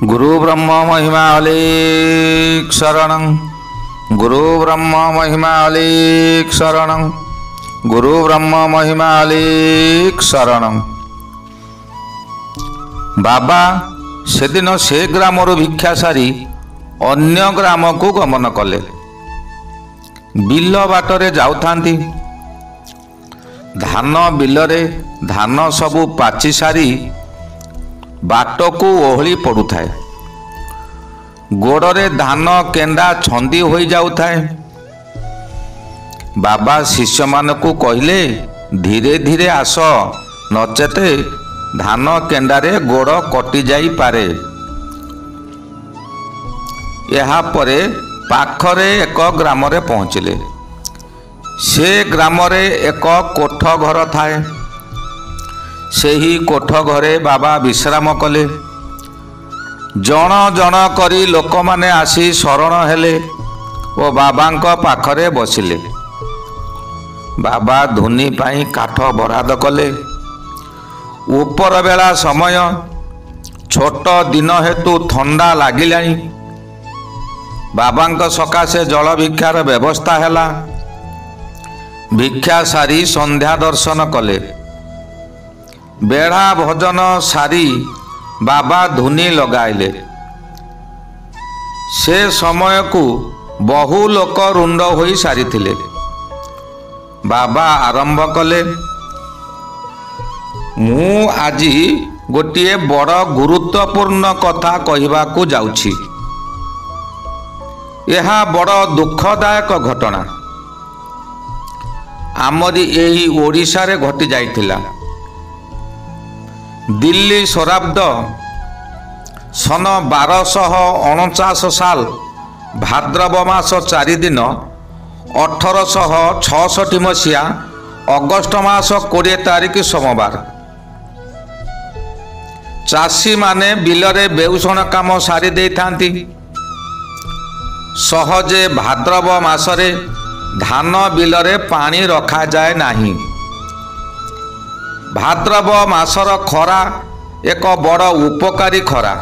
गुरु ब्रह्म महिमा अलेख शरणं। गुरु ब्रह्म महिमा अलेख शरणं। गुरु ब्रह्म महिमा अलेख शरणं। बाबा सेदिन से ग्रामरू भिक्षा सारी अन्य ग्राम को गमन कले। बिल बाटरे जाउथांती। धान बिलरे धान सबु पाची सारी बाट को ओहली पड़ुथाए। गोड़े धान केंडा छंदी हो जाउथाए। बाबा शिष्य मान को कहले धीरे धीरे आस, नचेते धान केंडारे गोड़ कटि जाई पारे। यहाँ परे पाखरे एक ग्राम रे पहुँचले। से ग्राम रे एक कोठ घर थाए। सेही कोठ घरे बाबा विश्राम कले। जण जण करी लोक माने आसी शरण हेले ओ बाबांक पाखरे बसिले। बाबा धुनी पाई काठ बराद कले। उपर बेला समय, छोट दिन हेतु ठंडा लागिलानी। बाबांक सकाशे जल भिक्षार व्यवस्था हैला। भिक्षा सारी संध्या दर्शन कले। बेढ़ा भजन सारी बाबा धुनी लगाइले। से समय को बहु लोक रुंड होई सारी थिले। बाबा आरंभ कले, मु आजी गोटिए बड़ गुरुत्वपूर्ण कथा कहिबा को जाउछि। यह बड़ दुखदायक घटना आमरी एही ओडिशा रे घटी जाइथिला। दिल्ली शराब्द सन 1249 साल भाद्रव मास 4 दिन 1866 मसीहा अगस्ट मास 20 तारिख सोमवार चाषी माने बिलरे बेउषण काम सारी दे थांती। सहजे भाद्रव मासरे धान बिलरे पानी रखा जाए नहीं। भाद्रव मासर खरा एक बड़ उपकारी खरा।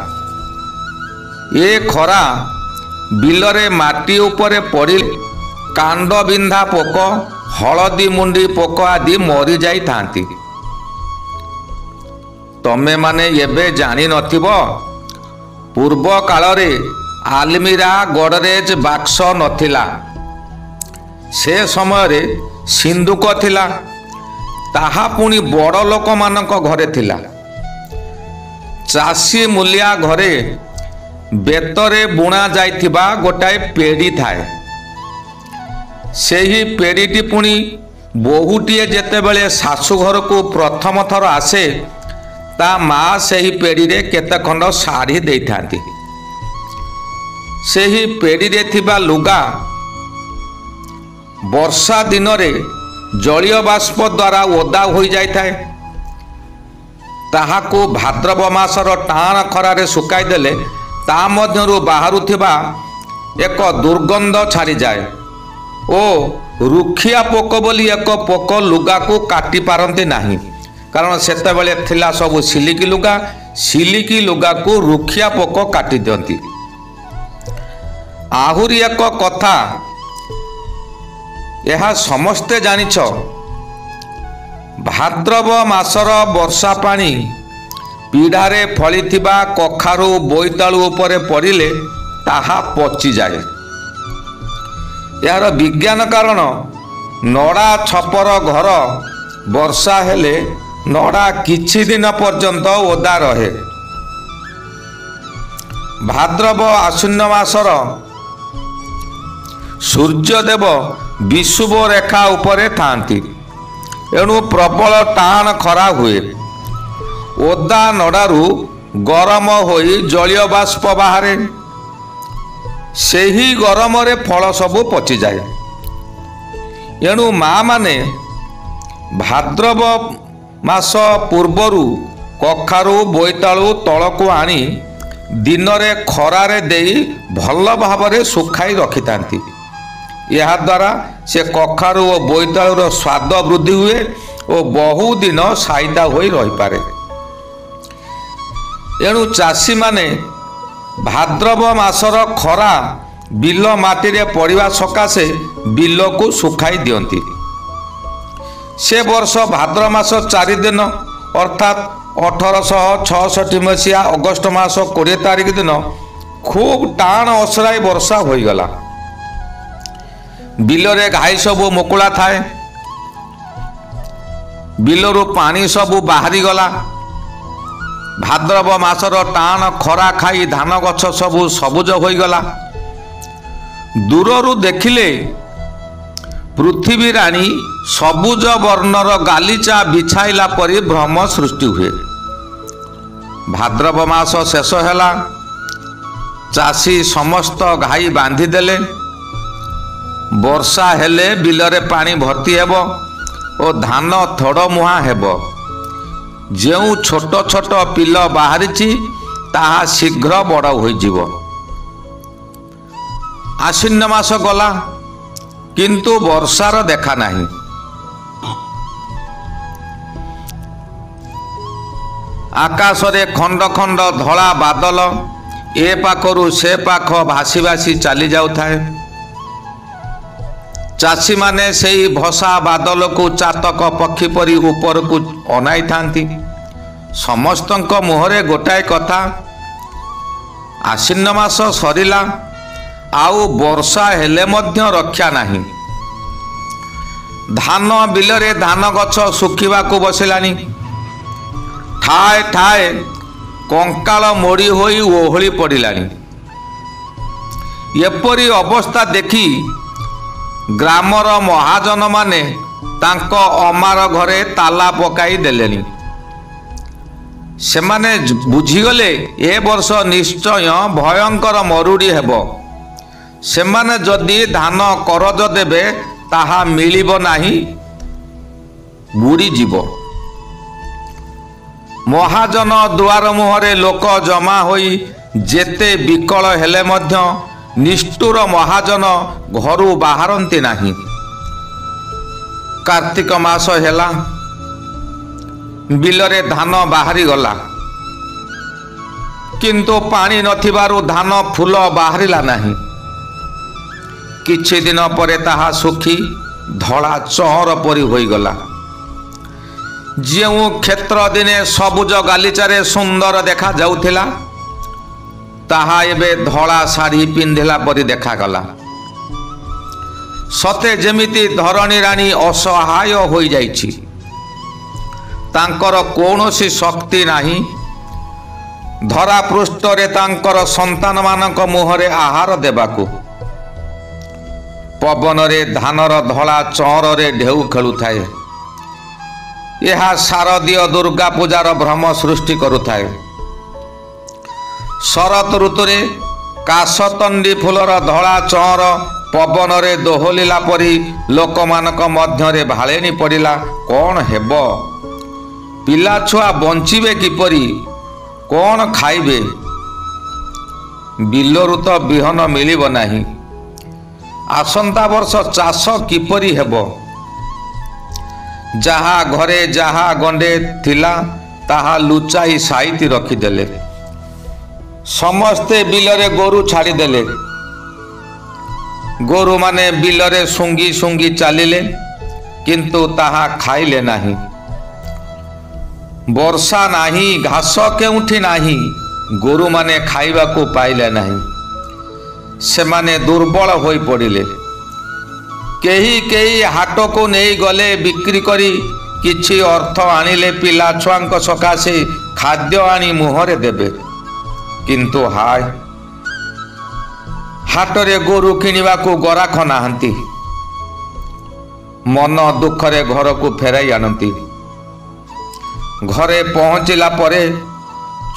ये खरा बिलरे माटी उपरे पड़े कांड बिंधा पोक, हलदी मुंडी पोक आदि मरी जाई थांती। तमे माने एबे जानी नथिबो, पूर्व काल रे आलमीरा गोडरेज बाक्स नथिला। से समय रे सिंदूक थिला। ताहा पुणी बड़ लोक मानक घरे थिला। चाषी मूलिया घरे बेतरे बुणा जाइथिबा गोटाए पेड़ी थाए। सेही पेड़ीटी पुणी बहुटीए जेतेबेले शाशु घर को प्रथम थर आसे, ता माँ सेही पेड़ी रे केते खंड साड़ी देइथांती। सेही पेड़ी रे थिबा लुगा वर्षा दिन रे जलीय बाष्प द्वारा ओदा हो जाए। ताहाको भाद्रव मासर टाण खरारे सुकाई देले ता मध्यरु बाहरुथिबा एक दुर्गंध छाड़ी जाए ओ रुखिया पोक बोली एक पोक लुगा को काटी पारंती नाही। कारण सेतेबेले थिला सब सिलिकी लुगा। सिलिकी लुगा को रुखिया पोक काटी दियंती। आहुरी एक कथा यह समस्ते जानिछ। भाद्रव मासर वर्षा पानी पीढ़ारे फलिथिबा कखारू बोईतालु उपरे पड़िले ताहा पची जाए। यार विज्ञान कारण नड़ा छपर घर वर्षा हेले नड़ा किछि दिन पर्यंत ओदा रहे। भाद्रव आश्विन मासर सूर्यदेव विषुव रेखा उपरे थांती। एणु प्रबल टाण खरा हुए। ओदा नड़ारू गरम होई जलीय बाष्प बाहरे। सेही गरम रे फल सबु पची जाए। एणु माँ माने भाद्रव मास पूर्वरु कखारू बोईतालु तलकू आनी दिन रे खरारे देई भल भावरे सुखाई रखितांती। यह द्वारा से कखारू और बोईतालुर स्वाद वृद्धि हुए और बहु दिन साइदा होई रही पारे। एणु चाषी माने ଭାଦ୍ରବ ମାସର ଖରା ବିଲ ମାଟିରେ ପଡ଼ିବା ସକାଶେ ବିଲକୁ ଶୁଖାଇ ଦିଅନ୍ତି। ସେ ବର୍ଷ ଭାଦ୍ର ମାସ 4 ଦିନ ଅର୍ଥାତ୍ 1866 ମସିହା ଅଗଷ୍ଟ ମାସ 20 ତାରିଖ ଦିନ ଖୁବ୍ ଟାଣ ଅସରାଇ ବର୍ଷା ହୋଇଗଲା। ବିଲରେ ଘାଇ ସବୁ ମୁକୁଳା ଥାଏ। ବିଲରୁ ପାଣି ସବୁ ବାହାରିଗଲା। ଭାଦ୍ରବ ମାସର ଟାଣ ଖରା ଖାଇ ଧାନ ଗଛ ସବୁ ସବୁଜ ହୋଇଗଲା। ଦୂରରୁ ଦେଖିଲେ ପୃଥିବୀ ରାଣୀ ସବୁଜ ବର୍ଣ୍ଣର ଗାଲିଚା ବିଛାଇଲା ପରି ଭ୍ରମ ସୃଷ୍ଟି ହୁଏ। ଭାଦ୍ରବ ମାସ ଶେଷ ହେଲା। ଚାଷୀ ସମସ୍ତ ଘାଇ ବାନ୍ଧିଦେଲେ। ବର୍ଷା ହେଲେ ବିଲରେ ପାଣି ଭର୍ତ୍ତି ହେବ ଓ ଧାନ ଥୋଡ଼ମୁହାଁ ହେବ। ଯେଉଁ ଛୋଟ ଛୋଟ ପିଲ ବାହାରିଛି ତାହା ଶୀଘ୍ର ବଡ଼ ହୋଇଯିବ। ଆଶ୍ୱିନ ମାସ ଗଲା, କିନ୍ତୁ ବର୍ଷାର ଦେଖା ନାହିଁ। ଆକାଶରେ ଖଣ୍ଡ ଖଣ୍ଡ ଧଳା ବାଦଲ ଏ ପାଖରୁ ସେ ପାଖ ଭାସି ଭାସି ଚାଲି ଯାଉଥାଏ। ଚାଷୀମାନେ ସେହି ଭସା ବାଦଲକୁ ଚାତକ ପକ୍ଷୀ ପରି ଉପରକୁ ଅନାଇଥାନ୍ତି। ସମସ୍ତଙ୍କ ମୁହଁରେ ଗୋଟାଏ କଥା, ଆଶ୍ୱିନ ମାସ ସରିଲା, ଆଉ ବର୍ଷା ହେଲେ ମଧ୍ୟ ରକ୍ଷା ନାହିଁ। ଧାନ ବିଲରେ ଧାନ ଗଛ ଶୁଖିବାକୁ ବସିଲାଣି। ଠାଏ ଠାଏ କଙ୍କାଳ ମୋଡ଼ି ହୋଇ ଓହଳି ପଡ଼ିଲାଣି। ଏପରି ଅବସ୍ଥା ଦେଖି ଗ୍ରାମର ମହାଜନମାନେ ତାଙ୍କ ଅମାର ଘରେ ତାଲା ପକାଇ ଦେଲେଣି। ସେମାନେ ବୁଝିଗଲେ ଏ ବର୍ଷ ନିଶ୍ଚୟ ଭୟଙ୍କର ମରୁଡ଼ି ହେବ। ସେମାନେ ଯଦି ଧାନ କରଜ ଦେବେ ତାହା ମିଳିବ ନାହିଁ, ବୁଡ଼ିଯିବ। ମହାଜନ ଦୁଆର ମୁହଁରେ ଲୋକ ଜମା ହୋଇ ଯେତେ ବିକଳ ହେଲେ ମଧ୍ୟ ନିଷ୍ଠୁର ମହାଜନ ଘରୁ ବାହାରନ୍ତି ନାହିଁ। କାର୍ତ୍ତିକ ମାସ ହେଲା। ବିଲରେ ଧାନ ବାହାରିଗଲା, କିନ୍ତୁ ପାଣି ନଥିବାରୁ ଧାନ ଫୁଲ ବାହାରିଲା ନାହିଁ। କିଛି ଦିନ ପରେ ତାହା ଶୁଖି ଧଳା ଚଅଁର ପରି ହୋଇଗଲା। ଯେଉଁ କ୍ଷେତ୍ର ଦିନେ ସବୁଜ ଗାଲିଚାରେ ସୁନ୍ଦର ଦେଖାଯାଉଥିଲା, ତାହା ଏବେ ଧଳା ଶାଢ଼ୀ ପିନ୍ଧିଲା ପରି ଦେଖାଗଲା। ସତେ ଯେମିତି ଧରଣୀ ରାଣୀ ଅସହାୟ ହୋଇଯାଇଛି। ତାଙ୍କର କୌଣସି ଶକ୍ତି ନାହିଁ। ଧରାପୃଷ୍ଠରେ ତାଙ୍କର ସନ୍ତାନମାନଙ୍କ ମୁହଁରେ ଆହାର ଦେବାକୁ। ପବନରେ ଧାନର ଧଳା ଚଅଁରରେ ଢେଉ ଖେଳୁଥାଏ। ଏହା ଶାରଦୀୟ ଦୁର୍ଗା ପୂଜାର ଭ୍ରମ ସୃଷ୍ଟି କରୁଥାଏ। ଶରତ ଋତୁରେ କାଶତଣ୍ଡି ଫୁଲର ଧଳା ଚଅଁର ପବନରେ ଦୋହଲିଲା ପରି ଲୋକମାନଙ୍କ ମଧ୍ୟରେ ଭାଳେଣି ପଡ଼ିଲା। କ'ଣ ହେବ? ପିଲାଛୁଆ ବଞ୍ଚିବେ କିପରି? କ'ଣ ଖାଇବେ? ବିଲରୁ ତ ବିହନ ମିଳିବ ନାହିଁ। ଆସନ୍ତା ବର୍ଷ ଚାଷ କିପରି ହେବ? ଯାହା ଘରେ ଯାହା ଗଣ୍ଡେ ଥିଲା ତାହା ଲୁଚାଇ ସାଇତି ରଖିଦେଲେ। ସମସ୍ତେ ବିଲରେ ଗୋରୁ ଛାଡ଼ିଦେଲେ। ଗୋରୁମାନେ ବିଲରେ ଶୁଙ୍ଗି ଶୁଙ୍ଗି ଚାଲିଲେ, କିନ୍ତୁ ତାହା ଖାଇଲେ ନାହିଁ। ବର୍ଷା ନାହିଁ, ଘାସ କେଉଁଠି ନାହିଁ। ଗୋରୁମାନେ ଖାଇବାକୁ ପାଇଲେ ନାହିଁ। ସେମାନେ ଦୁର୍ବଳ ହୋଇ ପଡ଼ିଲେ। କେହି କେହି ହାଟକୁ ନେଇ ଗଲେ ବିକ୍ରି କରି କିଛି ଅର୍ଥ ଆଣିଲେ ପିଲା ଛୁଆଙ୍କ ସକାଶେ ଖାଦ୍ୟ ଆଣି ମୁହଁରେ ଦେବେ। କିନ୍ତୁ ହାୟ, ହାଟରେ ଗୋରୁ କିଣିବାକୁ ଗରାଖ ନାହାନ୍ତି। ମନ ଦୁଃଖରେ ଘରକୁ ଫେରାଇ ଆଣନ୍ତି। ଘରେ ପହଞ୍ଚିଲା ପରେ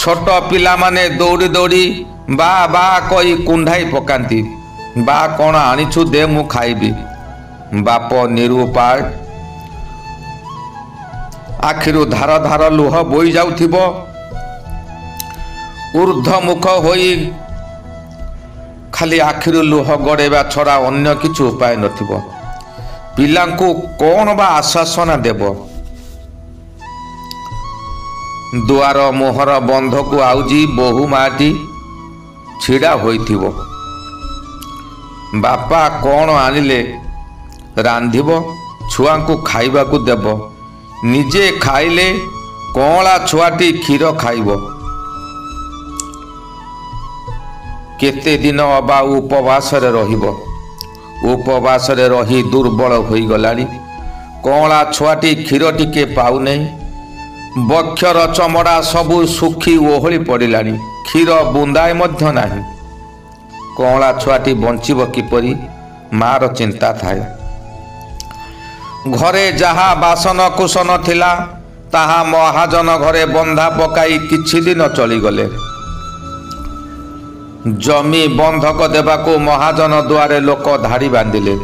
ଛୋଟ ପିଲାମାନେ ଦୌଡ଼ି ଦୌଡ଼ି ବା ବା କହି କୁଣ୍ଢାଇ ପକାନ୍ତି। ବା କ'ଣ ଆଣିଛୁ ଦେ, ମୁଁ ଖାଇବି। ବାପ ନିରୁପାୟ। ଆଖିରୁ ଧାର ଧାର ଲୁହ ବୋହି ଯାଉଥିବ। ଊର୍ଦ୍ଧ୍ୱମୁଖ ହୋଇ ଖାଲି ଆଖିରୁ ଲୁହ ଗଡ଼େଇବା ଛଡ଼ା ଅନ୍ୟ କିଛି ଉପାୟ ନଥିବ। ପିଲାଙ୍କୁ କ'ଣ ବା ଆଶ୍ୱାସନା ଦେବ? ଦୁଆର ମୁହଁର ବନ୍ଧକୁ ଆଉଜି ବୋହୂ ମାଟି ଛିଡ଼ା ହୋଇଥିବ। ବାପା କ'ଣ ଆଣିଲେ ରାନ୍ଧିବ, ଛୁଆଙ୍କୁ ଖାଇବାକୁ ଦେବ, ନିଜେ ଖାଇଲେ କଅଁଳା ଛୁଆଟି କ୍ଷୀର ଖାଇବ। କେତେ ଦିନ ଅବା ଉପବାସରେ ରହିବ। ଉପବାସରେ ରହି ଦୁର୍ବଳ ହୋଇଗଲାଣି। କଅଁଳା ଛୁଆଟି କ୍ଷୀର ଟିକେ ପାଉନାହିଁ। ବକ୍ଷର ଚମଡ଼ା ସବୁ ଶୁଖି ଓହଳି ପଡ଼ିଲାଣି। କ୍ଷୀର ବୁନ୍ଦାଏ ମଧ୍ୟ ନାହିଁ। କଅଁଳା ଛୁଆଟି ବଞ୍ଚିବ କିପରି? ମାର ଚିନ୍ତା ଥାଏ। ଘରେ ଯାହା ବାସନ କୁସନ ଥିଲା ତାହା ମହାଜନ ଘରେ ବନ୍ଧା ପକାଇ କିଛି ଦିନ ଚଳିଗଲେ। ଜମି ବନ୍ଧକ ଦେବାକୁ ମହାଜନ ଦୁଆରେ ଲୋକ ଧାଡ଼ି ବାନ୍ଧିଲେ।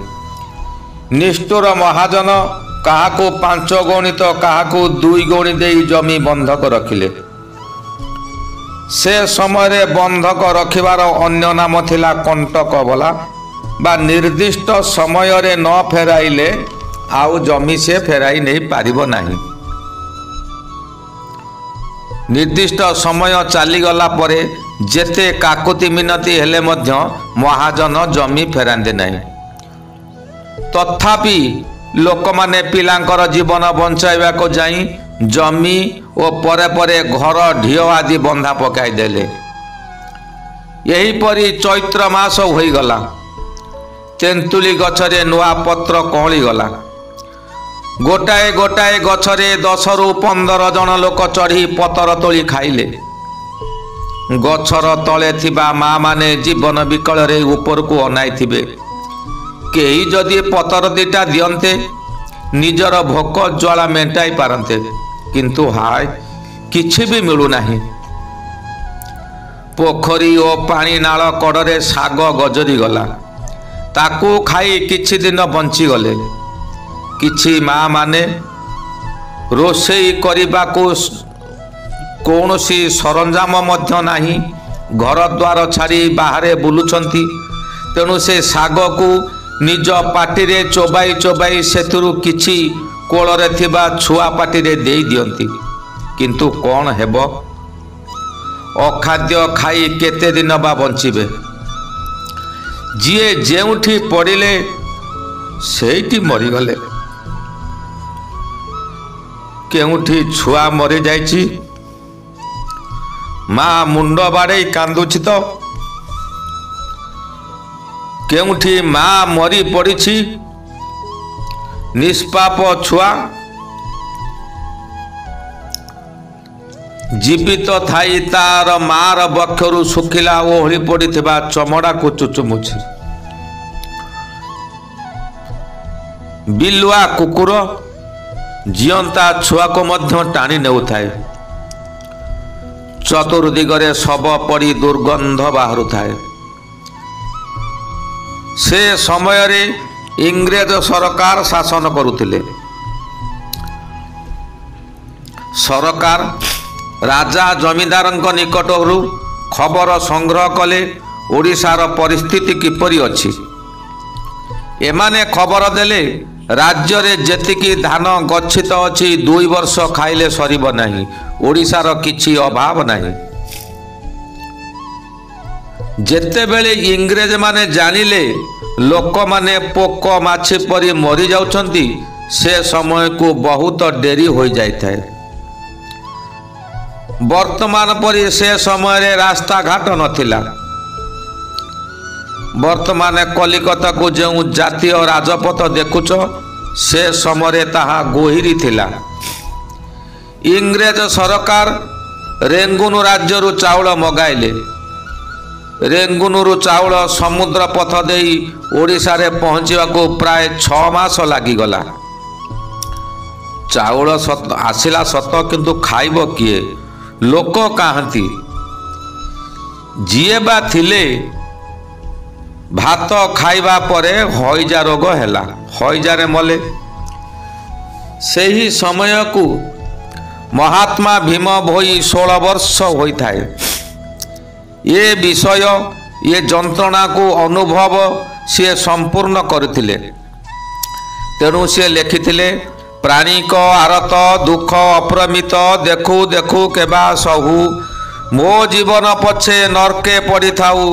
ନିଷ୍ଠୁର ମହାଜନ କାହାକୁ 5 ଗଉଣି ତ କାହାକୁ 2 ଗଉଣି ଦେଇ ଜମି ବନ୍ଧକ ରଖିଲେ। ସେ ସମୟରେ ବନ୍ଧକ ରଖିବାର ଅନ୍ୟ ନାମ ଥିଲା କଣ୍ଟକ ବଲା ବା ନିର୍ଦ୍ଦିଷ୍ଟ ସମୟରେ ନ ଫେରାଇଲେ ଆଉ ଜମି ସେ ଫେରାଇ ନେଇ ପାରିବ ନାହିଁ। ନିର୍ଦ୍ଦିଷ୍ଟ ସମୟ ଚାଲିଗଲା ପରେ ଯେତେ କାକୁତି ମିନତି ହେଲେ ମଧ୍ୟ ମହାଜନ ଜମି ଫେରାନ୍ତି ନାହିଁ। ତଥାପି ଲୋକମାନେ ପିଲାଙ୍କର ଜୀବନ ବଞ୍ଚାଇବାକୁ ଯାଇ ଜମି ଓ ପରେ ପରେ ଘର ଢିଅ ଆଦି ବନ୍ଧା ପକାଇ ଦେଲେ। ଏହିପରି ଚୈତ୍ର ମାସ ହୋଇଗଲା। ତେନ୍ତୁଳି ଗଛରେ ନୂଆ ପତ୍ର କଅଁଳିଗଲା। ଗୋଟାଏ ଗୋଟାଏ ଗଛରେ 10ରୁ 15 ଜଣ ଲୋକ ଚଢ଼ି ପତର ତୋଳି ଖାଇଲେ। ଗଛର ତଳେ ଥିବା ମା ମାନେ ଜୀବନ ବିକଳରେ ଉପରକୁ ଅନାଇଥିବେ। କେହି ଯଦି ପତର ଦିଟା ଦିଅନ୍ତେ ନିଜର ଭୋକ ଜ୍ୱାଳା ମେଣ୍ଟାଇ ପାରନ୍ତେ, କିନ୍ତୁ ହାୟ କିଛି ବି ମିଳୁନାହିଁ। ପୋଖରୀ ଓ ପାଣି ନାଳ କଡ଼ରେ ଶାଗ ଗଜରି ଗଲା। ତାକୁ ଖାଇ କିଛି ଦିନ ବଞ୍ଚିଗଲେ। କିଛି ମା ମାନେ ରୋଷେଇ କରିବାକୁ କୌଣସି ସରଞ୍ଜାମ ମଧ୍ୟ ନାହିଁ, ଘରଦ୍ୱାର ଛାଡ଼ି ବାହାରେ ବୁଲୁଛନ୍ତି। ତେଣୁ ସେ ଶାଗକୁ ନିଜ ପାଟିରେ ଚୋବାଇ ଚୋବାଇ ସେଥିରୁ କିଛି କୋଳରେ ଥିବା ଛୁଆ ପାଟିରେ ଦେଇ ଦିଅନ୍ତି। କିନ୍ତୁ କ'ଣ ହେବ? ଅଖାଦ୍ୟ ଖାଇ କେତେ ଦିନ ବା ବଞ୍ଚିବେ? ଯିଏ ଯେଉଁଠି ପଡ଼ିଲେ ସେଇଠି ମରିଗଲେ। କେଉଁଠି ଛୁଆ ମରିଯାଇଛି, ମା ମୁଣ୍ଡ ବାଡ଼େଇ କାନ୍ଦୁଛି ତ। କେଉଁଠି ମା ମରି ପଡ଼ିଛି, ନିଷ୍ପାପ ଛୁଆ ଜୀବିତ ଥାଇ ତାର ମାର ବକ୍ଷରୁ ଶୁଖିଲା ଓହଳି ପଡ଼ିଥିବା ଚମଡ଼ାକୁ ଚୁଚୁମୁଛି। ବିଲୁଆ କୁକୁର ଜିଅନ୍ତା ଛୁଆକୁ ମଧ୍ୟ ଟାଣି ନେଉଥାଏ। ଚତୁର୍ଦିଗରେ ଶବ ପଡ଼ି ଦୁର୍ଗନ୍ଧ ବାହାରୁଥାଏ। ସେ ସମୟରେ ଇଂରେଜ ସରକାର ଶାସନ କରୁଥିଲେ। ସରକାର ରାଜା ଜମିଦାରଙ୍କ ନିକଟରୁ ଖବର ସଂଗ୍ରହ କଲେ ଓଡ଼ିଶାର ପରିସ୍ଥିତି କିପରି ଅଛି। ଏମାନେ ଖବର ଦେଲେ ରାଜ୍ୟରେ ଯେତିକି ଧାନ ଗଚ୍ଛିତ ଅଛି 2 ବର୍ଷ ଖାଇଲେ ସରିବ ନାହିଁ। ଓଡ଼ିଶାର କିଛି ଅଭାବ ନାହିଁ। ଯେତେବେଳେ ଇଂରେଜମାନେ ଜାଣିଲେ ଲୋକମାନେ ପୋକ ମାଛି ପରି ମରିଯାଉଛନ୍ତି, ସେ ସମୟକୁ ବହୁତ ଡେରି ହୋଇଯାଇଥାଏ। ବର୍ତ୍ତମାନ ପରି ସେ ସମୟରେ ରାସ୍ତାଘାଟ ନଥିଲା। ବର୍ତ୍ତମାନ କଲିକତାକୁ ଯେଉଁ ଜାତୀୟ ରାଜପଥ ଦେଖୁଛ, ସେ ସମୟରେ ତାହା ଗୋହିରୀ ଥିଲା। ଇଂରେଜ ସରକାର ରେଙ୍ଗୁନ ରାଜ୍ୟରୁ ଚାଉଳ ମଗାଇଲେ। ରେଙ୍ଗୁନରୁ ଚାଉଳ ସମୁଦ୍ର ପଥ ଦେଇ ଓଡ଼ିଶାରେ ପହଞ୍ଚିବାକୁ ପ୍ରାୟ 6 ମାସ ଲାଗିଗଲା। ଚାଉଳ ଆସିଲା ସତ, କିନ୍ତୁ ଖାଇବ କିଏ? ଲୋକ କାହାନ୍ତି? ଯିଏ ବା ଥିଲେ ଭାତ ଖାଇବା ପରେ ହଇଜା ରୋଗ ହେଲା, ହଇଜାରେ ମଲେ। ସେହି ସମୟକୁ ମହାତ୍ମା ଭୀମ ଭୋଇ 16 ବର୍ଷ ହୋଇଥାଏ। ଏ ବିଷୟ, ଏ ଯନ୍ତ୍ରଣାକୁ ଅନୁଭବ ସିଏ ସମ୍ପୂର୍ଣ୍ଣ କରିଥିଲେ। ତେଣୁ ସିଏ ଲେଖିଥିଲେ, ପ୍ରାଣିକ ଆରତ ଦୁଃଖ ଅପ୍ରମିତ ଦେଖୁ ଦେଖୁ କେବା ସହୁ ମୋ ଜୀବନ ପଛେ ନର୍କେ ପଡ଼ିଥାଉ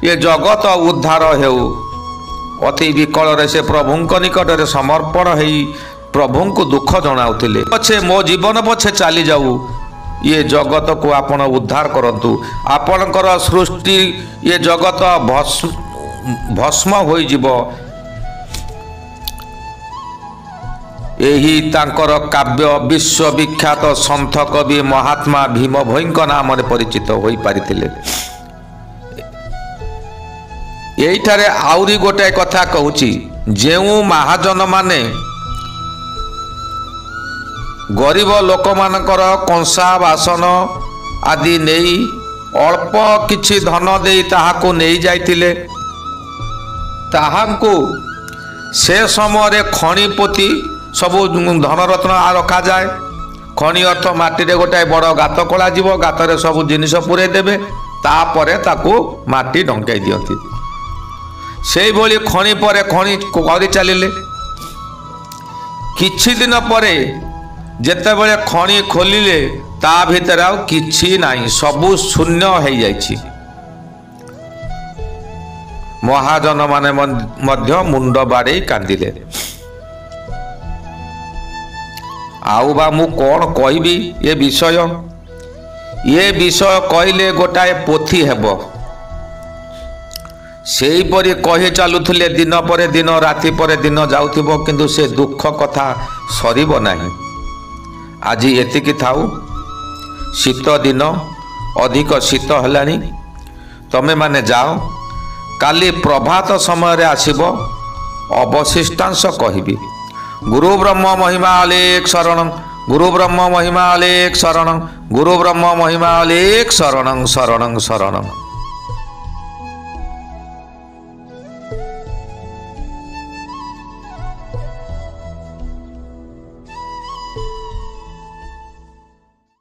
ଏ ଜଗତ ଉଦ୍ଧାର ହେଉ। ଅତି ବିକଳରେ ସେ ପ୍ରଭୁଙ୍କ ନିକଟରେ ସମର୍ପଣ ହେଇ ପ୍ରଭୁଙ୍କୁ ଦୁଃଖ ଜଣାଉଥିଲେ। ପଛେ ମୋ ଜୀବନ ପଛେ ଚାଲିଯାଉ, ଇଏ ଜଗତକୁ ଆପଣ ଉଦ୍ଧାର କରନ୍ତୁ। ଆପଣଙ୍କର ସୃଷ୍ଟି ଇଏ ଜଗତ ଭସ୍ମ ହୋଇଯିବ। ଏହି ତାଙ୍କର କାବ୍ୟ ବିଶ୍ୱବିଖ୍ୟାତ ସନ୍ଥ କବି ମହାତ୍ମା ଭୀମ ଭୋଇଙ୍କ ନାମରେ ପରିଚିତ ହୋଇପାରିଥିଲେ। ଏଇଠାରେ ଆହୁରି ଗୋଟାଏ କଥା କହୁଛି, ଯେଉଁ ମହାଜନମାନେ ଗରିବ ଲୋକମାନଙ୍କର କଂସା ବାସନ ଆଦି ନେଇ ଅଳ୍ପ କିଛି ଧନ ଦେଇ ତାହାକୁ ନେଇ ଯାଇଥିଲେ, ତାହାଙ୍କୁ ସେ ସମୟରେ ଖଣି ପୋତି ସବୁ ଧନରତ୍ନ ରଖାଯାଏ। ଖଣି ଅର୍ଥ ମାଟିରେ ଗୋଟାଏ ବଡ଼ ଗାତ ଖୋଳାଯିବ, ଗାତରେ ସବୁ ଜିନିଷ ପୂରେଇ ଦେବେ, ତାପରେ ତାକୁ ମାଟି ଢଙ୍କାଇ ଦିଅନ୍ତି। ସେଇଭଳି ଖଣି ପରେ ଖଣି କରି ଚାଲିଲେ। କିଛି ଦିନ ପରେ ଯେତେବେଳେ ଖଣି ଖୋଲିଲେ ତା ଭିତରେ ଆଉ କିଛି ନାହିଁ, ସବୁ ଶୂନ୍ୟ ହେଇଯାଇଛି। ମହାଜନ ମାନେ ମଧ୍ୟ ମୁଣ୍ଡ ବାଡ଼େଇ କାନ୍ଦିଲେ। ଆଉ ବା ମୁଁ କ'ଣ କହିବି ଏ ବିଷୟ କହିଲେ ଗୋଟାଏ ପୋଥି ହେବ। ସେହିପରି କହି ଚାଲୁଥିଲେ। ଦିନ ପରେ ଦିନ, ରାତି ପରେ ଦିନ ଯାଉଥିବ, କିନ୍ତୁ ସେ ଦୁଃଖ କଥା ସରିବ ନାହିଁ। ଆଜି ଏତିକି ଥାଉ। ଶୀତ ଦିନ, ଅଧିକ ଶୀତ ହେଲାଣି। ତମେମାନେ ଯାଅ, କାଲି ପ୍ରଭାତ ସମୟରେ ଆସିବ, ଅବଶିଷ୍ଟାଂଶ କହିବି। गुरु ब्रह्म महिमा अलेख शरणं, गुरु ब्रह्म महिमा अलेख शरणं, गुरु ब्रह्म महिमा अलेख शरणं शरणं शरणं।